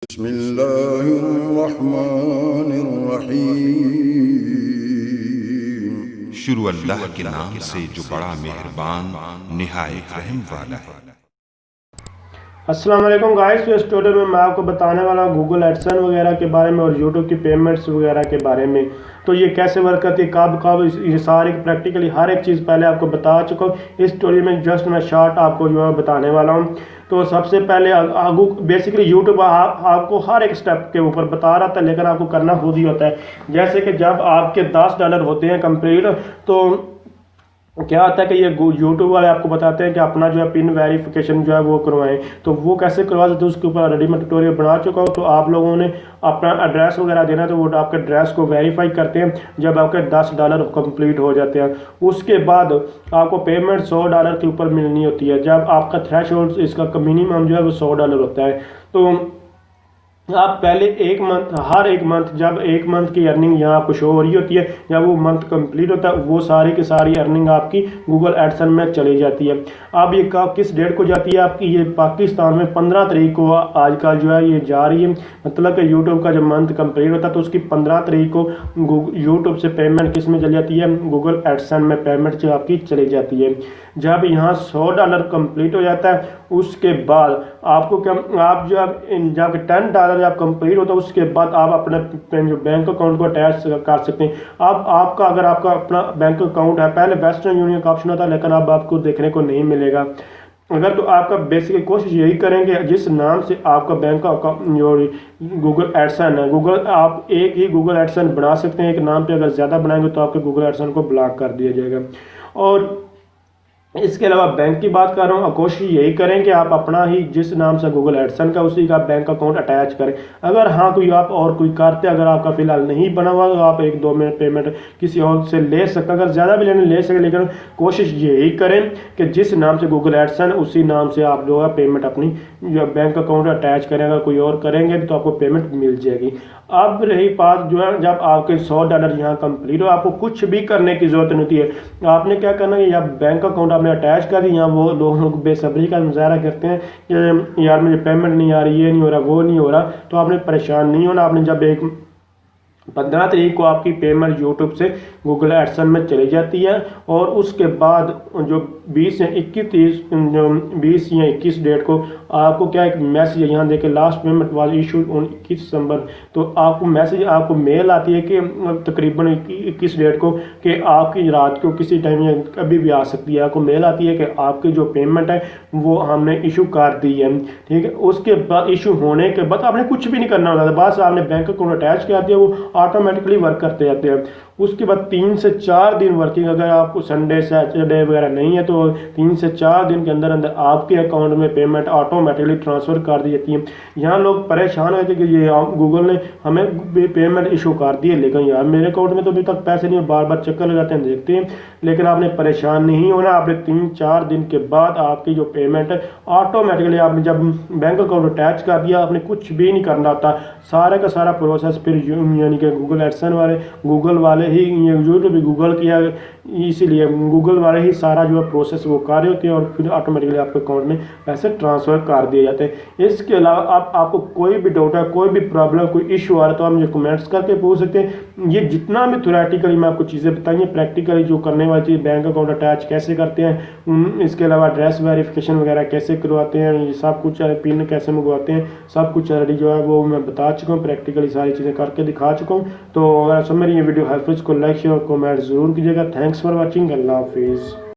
बिस्मिल्लाहिर्रहमानिर्रहीम। शुरू अल्लाह के नाम से जो बड़ा मेहरबान निहायत रहम वाला है। अस्सलाम वालेकुम गाइस। तो इस ट्यूटोरियल में मैं आपको बताने वाला हूँ गूगल एडसेंस वगैरह के बारे में और यूट्यूब की पेमेंट्स वगैरह के बारे में। तो ये कैसे वर्क करती है, कब कब, ये सारी प्रैक्टिकली हर एक चीज़ पहले आपको बता चुका हूँ। इस ट्यूटोरियल में जस्ट मैं शॉर्ट आपको जो है बताने वाला हूँ। तो सबसे पहले बेसिकली यूट्यूब आपको हर एक स्टेप के ऊपर बता रहा था, लेकिन आपको करना खुद ही होता है। जैसे कि जब आपके $10 होते हैं कंप्लीट, तो क्या होता है कि ये यूट्यूब वाले आपको बताते हैं कि अपना जो है पिन वेरिफिकेशन जो है वो करवाएं। तो वो कैसे करवा सकते हैं उसके ऊपर ऑलरेडी मैं ट्यूटोरियल बना चुका हूँ। तो आप लोगों ने अपना एड्रेस वगैरह देना, तो वो आपके एड्रेस को वेरीफाई करते हैं जब आपके $10 कंप्लीट हो जाते हैं। उसके बाद आपको पेमेंट $100 के ऊपर मिलनी होती है। जब आपका थ्रेशोल्ड इसका मिनिमम जो है वो $100 होता है। तो आप पहले हर एक मंथ, जब एक मंथ की अर्निंग यहाँ आपको शो हो रही होती है, जब वो मंथ कंप्लीट होता है, वो सारी की सारी अर्निंग आपकी गूगल एडसेंस में चली जाती है। अब ये किस डेट को जाती है आपकी, ये पाकिस्तान में 15 तारीख को आजकल जो है ये जा रही है। मतलब कि यूट्यूब का जब मंथ कंप्लीट होता है तो उसकी 15 तारीख को यूट्यूब से पेमेंट किस में चली जाती है, गूगल एडसेंस में पेमेंट जो आपकी चली जाती है। जब यहाँ $100 कंप्लीट हो जाता है, उसके बाद आपको क्या, आप जो जब $10 जब कंप्लीट होता है, उसके बाद आप अपने जो बैंक अकाउंट को अटैच कर सकते हैं। अब आपका अगर आपका अपना बैंक अकाउंट है, पहले वेस्टर्न यूनियन का ऑप्शन होता है, लेकिन अब आपको देखने को नहीं मिलेगा। अगर तो आपका बेसिक कोशिश यही करेंगे, जिस नाम से आपका बैंक का जो गूगल एडसेंस है, गूगल आप एक ही गूगल एडसेंस बना सकते हैं। एक नाम पे अगर ज़्यादा बनाएंगे तो आपके गूगल एडसेंस को ब्लॉक कर दिया जाएगा। और इसके अलावा बैंक की बात कर रहा हूँ, कोशिश यही करें कि आप अपना ही जिस नाम से गूगल एडसेंस का उसी का बैंक अकाउंट अटैच करें। अगर हाँ कोई आप और कोई करते, अगर आपका फिलहाल नहीं बना हुआ, तो आप 1-2 मिनट पेमेंट किसी और से ले सकते, अगर ज़्यादा भी लेने ले सकें, लेकिन कोशिश यही करें कि जिस नाम से गूगल एडसेंस उसी नाम से आप जो है पेमेंट अपनी जो बैंक अकाउंट अटैच करें। अगर कोई और करेंगे तो आपको पेमेंट मिल जाएगी। अब रही बात जो है, जब आपके $100 यहाँ कंप्लीट हो, आपको कुछ भी करने की जरूरत नहीं होती है। आपने क्या करना है, या बैंक अकाउंट आपने अटैच कर दिया, वो लोग बेसब्री का मुजाहरा करते हैं कि यार मुझे पेमेंट नहीं आ रही, ये नहीं हो रहा, वो नहीं हो रहा। तो आपने परेशान नहीं होना। आपने जब 15 तारीख को आपकी पेमेंट यूट्यूब से गूगल एडसेंस में चली जाती है, और उसके बाद जो 20 या 21 डेट को आपको क्या एक मैसेज यहाँ देखे, last payment was issued on 21 दिसंबर। तो आपको मैसेज, आपको मेल आती है कि तकरीबन 21 डेट को, कि आपकी रात को किसी टाइम या कभी भी आ सकती है, आपको मेल आती है कि आपकी जो पेमेंट है वो हमने इशू कर दी है। ठीक है, उसके बाद इशू होने के बाद आपने कुछ भी नहीं करना होता, बस आपने बैंक अकाउंट अटैच कर दिया, वो ऑटोमेटिकली वर्क करते जाते हैं। उसके बाद 3 से 4 दिन वर्किंग, अगर आपको संडे सैटरडे वगैरह नहीं है तो 3 से 4 दिन के अंदर अंदर आपके अकाउंट में पेमेंट ऑटोमेटिकली ट्रांसफ़र कर दी जाती है। यहाँ लोग परेशान होते कि ये गूगल ने हमें पेमेंट इशू कर दी है, लेकिन यार मेरे अकाउंट में तो अभी तक पैसे नहीं, बार बार चक्कर लगाते हैं, देखते हैं। लेकिन आपने परेशान नहीं होना। आपने 3-4 दिन के बाद आपकी जो पेमेंट है ऑटोमेटिकली, आपने जब बैंक अकाउंट अटैच कर दिया, आपने कुछ भी नहीं करना होता। सारा का सारा प्रोसेस फिर यानी कि गूगल एडसेंस वाले, गूगल वाले ही, यूट्यूब भी गूगल किया, इसीलिए गूगल वाले ही सारा जो है प्रोसेस वो कर रहे होते हैं, और फिर ऑटोमेटिकली आपके अकाउंट में पैसे ट्रांसफ़र कर दिए जाते हैं। इसके अलावा आपको कोई भी डाउट है, कोई भी प्रॉब्लम, कोई इशू आ रहा है, तो आप मुझे कमेंट्स करके पूछ सकते हैं। ये जितना भी थ्योरेटिकली मैं आपको चीज़ें बताई, प्रैक्टिकली जो करने वाली चीज़, बैंक अकाउंट अटैच कैसे करते हैं, इसके अलावा एड्रेस वेरिफिकेशन वगैरह कैसे करवाते हैं, ये सब कुछ, पिन कैसे मंगवाते हैं, सब कुछ ऑलरेडी जो है वो मैं बता चुका हूँ, प्रैक्टिकली सारी चीज़ें करके दिखा चुका हूँ। तो अगर सब मेरी ये वीडियो हेल्पफुल, इसको लाइक शेयर और कमेंट ज़रूर कीजिएगा। Thanks for watching. अल्लाह हाफिज़।